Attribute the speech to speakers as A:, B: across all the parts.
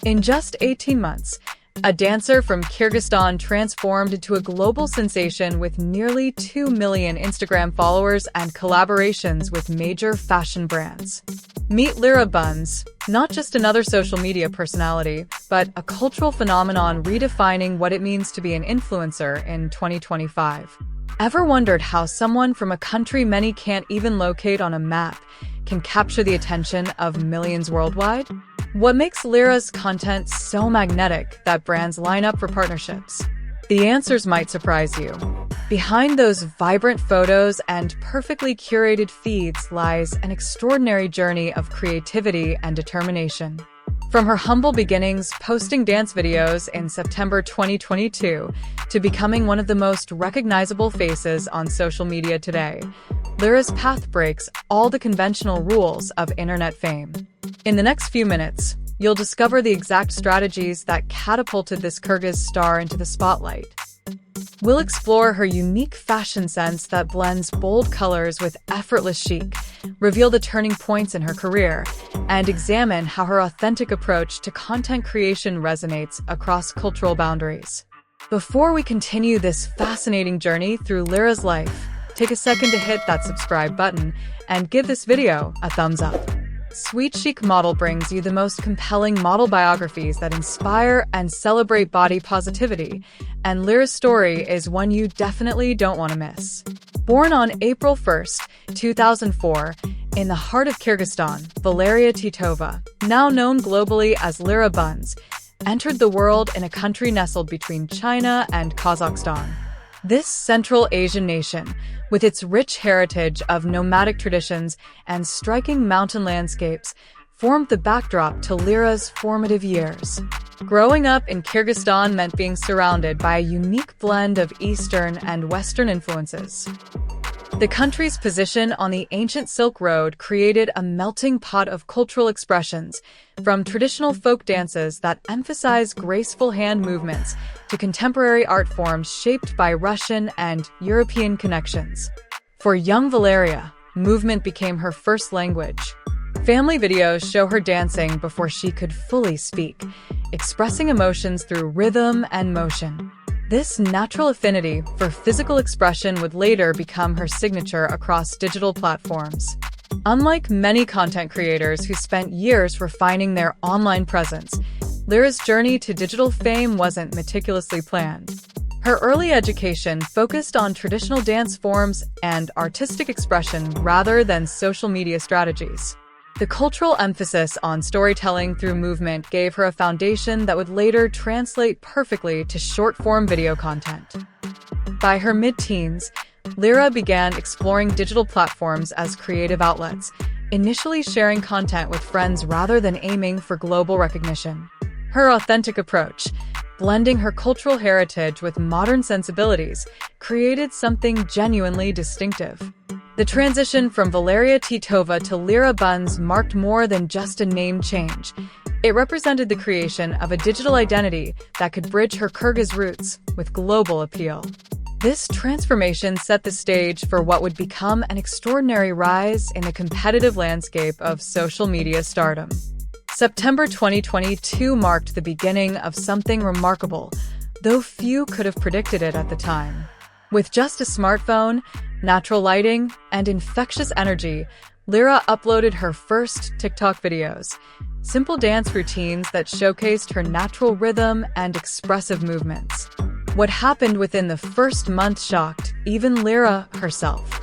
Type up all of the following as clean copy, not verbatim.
A: In just 18 months, a dancer from Kyrgyzstan transformed into a global sensation with nearly 2 million Instagram followers and collaborations with major fashion brands. Meet Lera Buns, not just another social media personality, but a cultural phenomenon redefining what it means to be an influencer in 2025. Ever wondered how someone from a country many can't even locate on a map can capture the attention of millions worldwide? What makes Lera's content so magnetic that brands line up for partnerships? The answers might surprise you. Behind those vibrant photos and perfectly curated feeds lies an extraordinary journey of creativity and determination. From her humble beginnings posting dance videos in September 2022 to becoming one of the most recognizable faces on social media today, Lera's path breaks all the conventional rules of internet fame. In the next few minutes, you'll discover the exact strategies that catapulted this Kyrgyz star into the spotlight. We'll explore her unique fashion sense that blends bold colors with effortless chic, reveal the turning points in her career, and examine how her authentic approach to content creation resonates across cultural boundaries. Before we continue this fascinating journey through Lera's life, take a second to hit that subscribe button and give this video a thumbs up. Sweet Chic Model brings you the most compelling model biographies that inspire and celebrate body positivity, and Lera's story is one you definitely don't want to miss. Born on April 1st, 2004, in the heart of Kyrgyzstan, Valeria Titova, now known globally as Lera Buns, entered the world in a country nestled between China and Kazakhstan. This Central Asian nation, with its rich heritage of nomadic traditions and striking mountain landscapes, formed the backdrop to Lera's formative years. Growing up in Kyrgyzstan meant being surrounded by a unique blend of Eastern and Western influences. The country's position on the ancient Silk Road created a melting pot of cultural expressions, from traditional folk dances that emphasize graceful hand movements to contemporary art forms shaped by Russian and European connections. For young Valeria, movement became her first language. Family videos show her dancing before she could fully speak, expressing emotions through rhythm and motion. This natural affinity for physical expression would later become her signature across digital platforms. Unlike many content creators who spent years refining their online presence, Lera's journey to digital fame wasn't meticulously planned. Her early education focused on traditional dance forms and artistic expression rather than social media strategies. The cultural emphasis on storytelling through movement gave her a foundation that would later translate perfectly to short-form video content. By her mid-teens, Lera began exploring digital platforms as creative outlets, initially sharing content with friends rather than aiming for global recognition. Her authentic approach, blending her cultural heritage with modern sensibilities, created something genuinely distinctive. The transition from Valeria Titova to Lera Buns marked more than just a name change. It represented the creation of a digital identity that could bridge her Kyrgyz roots with global appeal. This transformation set the stage for what would become an extraordinary rise in the competitive landscape of social media stardom. September 2022 marked the beginning of something remarkable, though few could have predicted it at the time. With just a smartphone, natural lighting, and infectious energy, Lera uploaded her first TikTok videos, simple dance routines that showcased her natural rhythm and expressive movements. What happened within the first month shocked even Lera herself.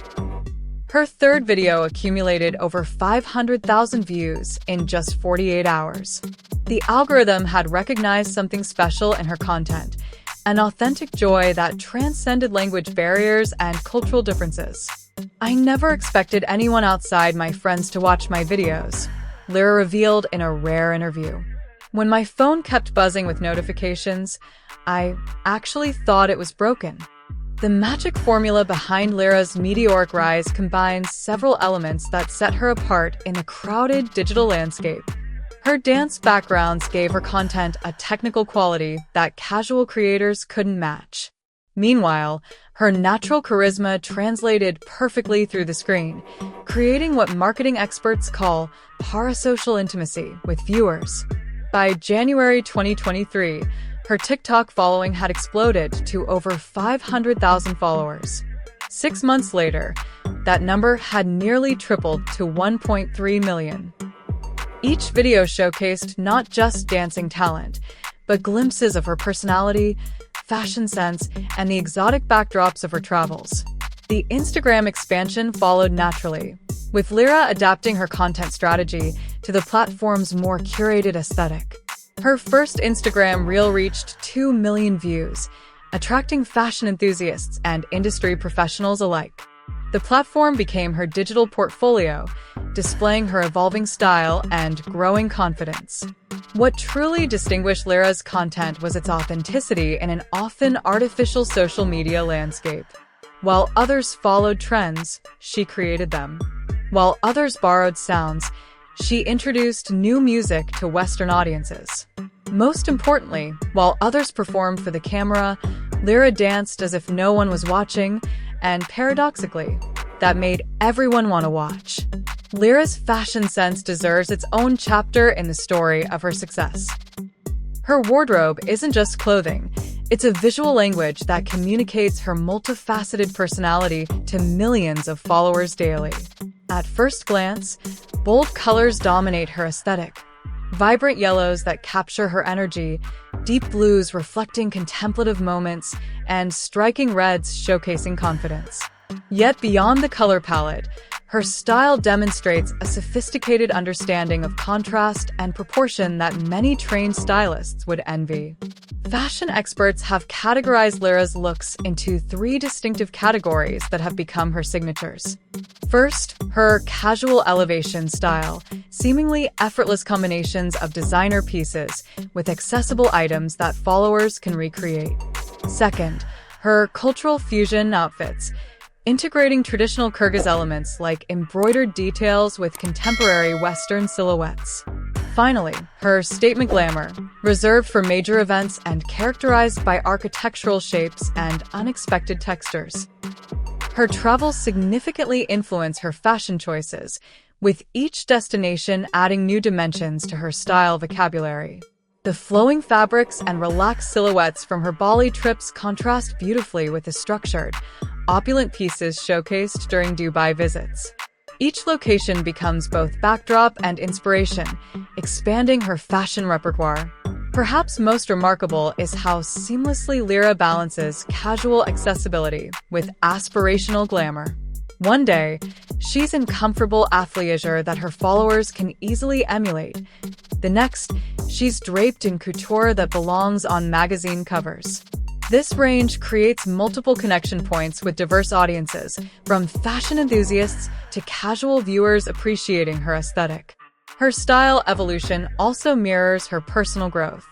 A: Her third video accumulated over 500,000 views in just 48 hours. The algorithm had recognized something special in her content, an authentic joy that transcended language barriers and cultural differences. "I never expected anyone outside my friends to watch my videos," Lera revealed in a rare interview. "When my phone kept buzzing with notifications, I actually thought it was broken." The magic formula behind Lera's meteoric rise combines several elements that set her apart in the crowded digital landscape. Her dance backgrounds gave her content a technical quality that casual creators couldn't match. Meanwhile, her natural charisma translated perfectly through the screen, creating what marketing experts call parasocial intimacy with viewers. By January 2023, her TikTok following had exploded to over 500,000 followers. 6 months later, that number had nearly tripled to 1.3 million. Each video showcased not just dancing talent, but glimpses of her personality, fashion sense, and the exotic backdrops of her travels. The Instagram expansion followed naturally, with Lera adapting her content strategy to the platform's more curated aesthetic. Her first Instagram reel reached 2 million views, attracting fashion enthusiasts and industry professionals alike. The platform became her digital portfolio, displaying her evolving style and growing confidence. What truly distinguished Lera's content was its authenticity in an often artificial social media landscape. While others followed trends, she created them. While others borrowed sounds, she introduced new music to Western audiences. Most importantly, while others performed for the camera, Lera danced as if no one was watching, and paradoxically, that made everyone want to watch. Lera's fashion sense deserves its own chapter in the story of her success. Her wardrobe isn't just clothing, it's a visual language that communicates her multifaceted personality to millions of followers daily. At first glance, bold colors dominate her aesthetic. Vibrant yellows that capture her energy, deep blues reflecting contemplative moments, and striking reds showcasing confidence. Yet beyond the color palette, her style demonstrates a sophisticated understanding of contrast and proportion that many trained stylists would envy. Fashion experts have categorized Lera's looks into 3 distinctive categories that have become her signatures. First, her casual elevation style, seemingly effortless combinations of designer pieces with accessible items that followers can recreate. Second, her cultural fusion outfits, integrating traditional Kyrgyz elements like embroidered details with contemporary Western silhouettes. Finally, her statement glamour, reserved for major events and characterized by architectural shapes and unexpected textures. Her travels significantly influence her fashion choices, with each destination adding new dimensions to her style vocabulary. The flowing fabrics and relaxed silhouettes from her Bali trips contrast beautifully with the structured, opulent pieces showcased during Dubai visits. Each location becomes both backdrop and inspiration, expanding her fashion repertoire. Perhaps most remarkable is how seamlessly Lera balances casual accessibility with aspirational glamour. One day, she's in comfortable athleisure that her followers can easily emulate. The next, she's draped in couture that belongs on magazine covers. This range creates multiple connection points with diverse audiences, from fashion enthusiasts to casual viewers appreciating her aesthetic. Her style evolution also mirrors her personal growth.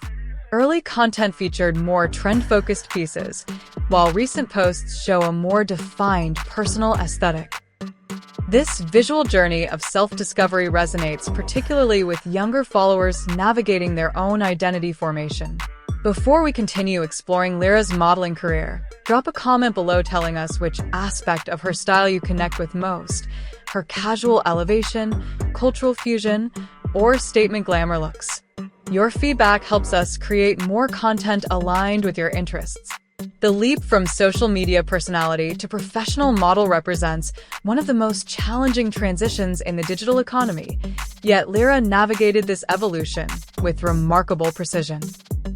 A: Early content featured more trend-focused pieces, while recent posts show a more defined personal aesthetic. This visual journey of self-discovery resonates particularly with younger followers navigating their own identity formation. Before we continue exploring Lera's modeling career, drop a comment below telling us which aspect of her style you connect with most: her casual elevation, cultural fusion, or statement glamour looks. Your feedback helps us create more content aligned with your interests. The leap from social media personality to professional model represents one of the most challenging transitions in the digital economy, yet Lera navigated this evolution with remarkable precision.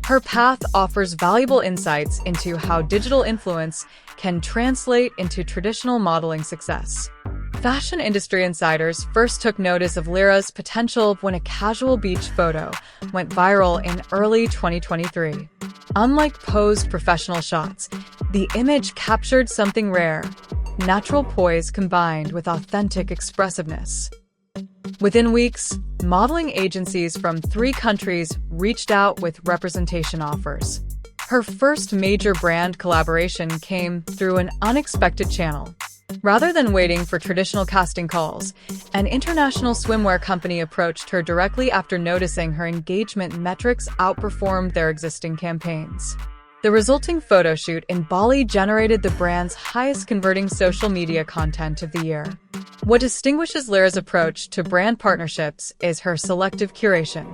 A: Her path offers valuable insights into how digital influence can translate into traditional modeling success. Fashion industry insiders first took notice of Lera's potential when a casual beach photo went viral in early 2023. Unlike posed professional shots, the image captured something rare: natural poise combined with authentic expressiveness. Within weeks, modeling agencies from 3 countries reached out with representation offers. Her first major brand collaboration came through an unexpected channel. Rather than waiting for traditional casting calls, an international swimwear company approached her directly after noticing her engagement metrics outperformed their existing campaigns. The resulting photo shoot in Bali generated the brand's highest converting social media content of the year. What distinguishes Lera's approach to brand partnerships is her selective curation.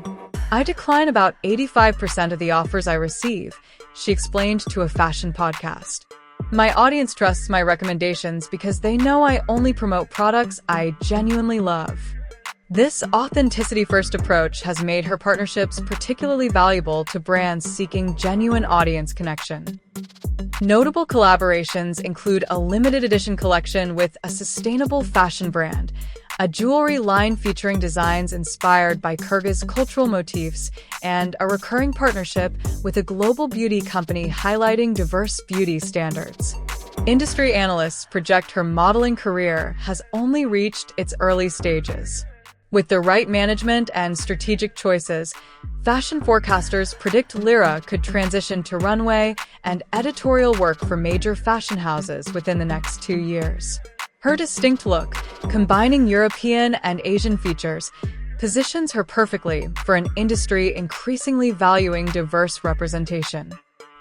A: I decline about 85% of the offers I receive, she explained to a fashion podcast. My audience trusts my recommendations because they know I only promote products I genuinely love. This authenticity-first approach has made her partnerships particularly valuable to brands seeking genuine audience connection. Notable collaborations include a limited edition collection with a sustainable fashion brand, a jewelry line featuring designs inspired by Kyrgyz cultural motifs, and a recurring partnership with a global beauty company highlighting diverse beauty standards. Industry analysts project her modeling career has only reached its early stages. With the right management and strategic choices, fashion forecasters predict Lera could transition to runway and editorial work for major fashion houses within the next 2 years. Her distinct look, combining European and Asian features, positions her perfectly for an industry increasingly valuing diverse representation.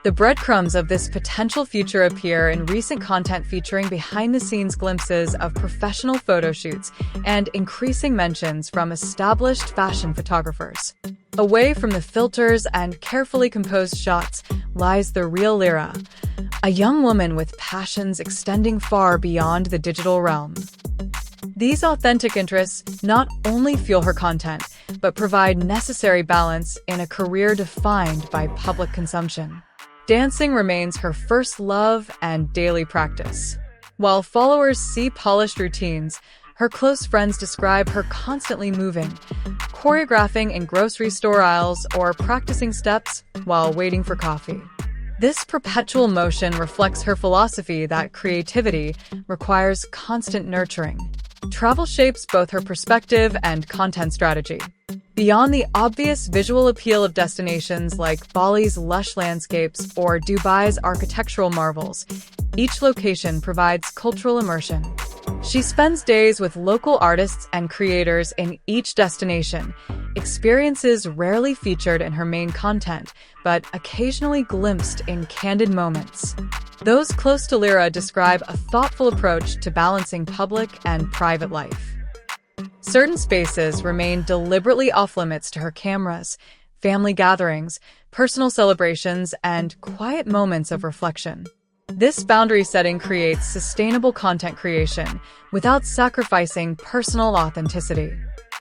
A: The breadcrumbs of this potential future appear in recent content featuring behind-the-scenes glimpses of professional photo shoots and increasing mentions from established fashion photographers. Away from the filters and carefully composed shots lies the real Lera, a young woman with passions extending far beyond the digital realm. These authentic interests not only fuel her content, but provide necessary balance in a career defined by public consumption. Dancing remains her first love and daily practice. While followers see polished routines, her close friends describe her constantly moving, choreographing in grocery store aisles or practicing steps while waiting for coffee. This perpetual motion reflects her philosophy that creativity requires constant nurturing. Travel shapes both her perspective and content strategy. Beyond the obvious visual appeal of destinations like Bali's lush landscapes or Dubai's architectural marvels, each location provides cultural immersion. She spends days with local artists and creators in each destination, experiences rarely featured in her main content, but occasionally glimpsed in candid moments. Those close to Lera describe a thoughtful approach to balancing public and private life. Certain spaces remain deliberately off-limits to her cameras, family gatherings, personal celebrations, and quiet moments of reflection. This boundary setting creates sustainable content creation without sacrificing personal authenticity.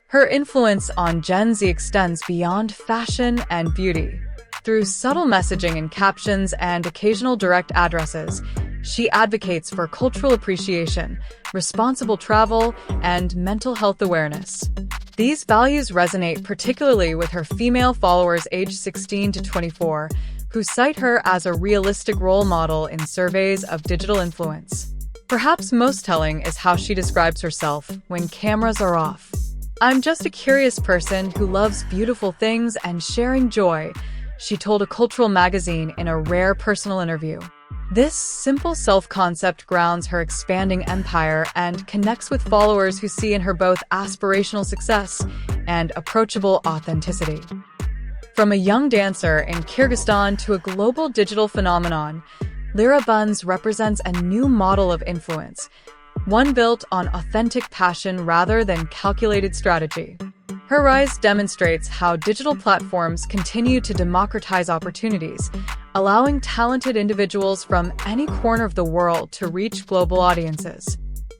A: Her influence on Gen Z extends beyond fashion and beauty. Through subtle messaging in captions and occasional direct addresses, she advocates for cultural appreciation, responsible travel, and mental health awareness. These values resonate particularly with her female followers aged 16 to 24, who cite her as a realistic role model in surveys of digital influence. Perhaps most telling is how she describes herself when cameras are off. "I'm just a curious person who loves beautiful things and sharing joy," she told a cultural magazine in a rare personal interview. This simple self-concept grounds her expanding empire and connects with followers who see in her both aspirational success and approachable authenticity. From a young dancer in Kyrgyzstan to a global digital phenomenon, Lera Buns represents a new model of influence, one built on authentic passion rather than calculated strategy. Her rise demonstrates how digital platforms continue to democratize opportunities, allowing talented individuals from any corner of the world to reach global audiences.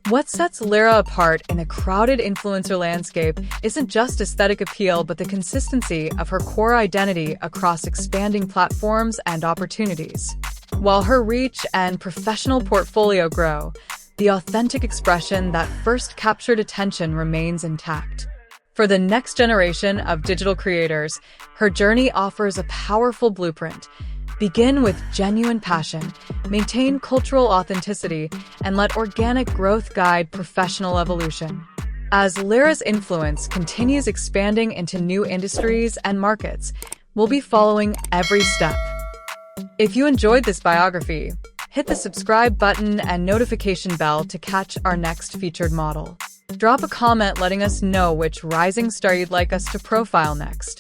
A: What sets Lera apart in a crowded influencer landscape isn't just aesthetic appeal but the consistency of her core identity across expanding platforms and opportunities. While her reach and professional portfolio grow, the authentic expression that first captured attention remains intact. For the next generation of digital creators, her journey offers a powerful blueprint. Begin with genuine passion, maintain cultural authenticity, and let organic growth guide professional evolution. As Lera's influence continues expanding into new industries and markets, we'll be following every step. If you enjoyed this biography, hit the subscribe button and notification bell to catch our next featured model. Drop a comment letting us know which rising star you'd like us to profile next.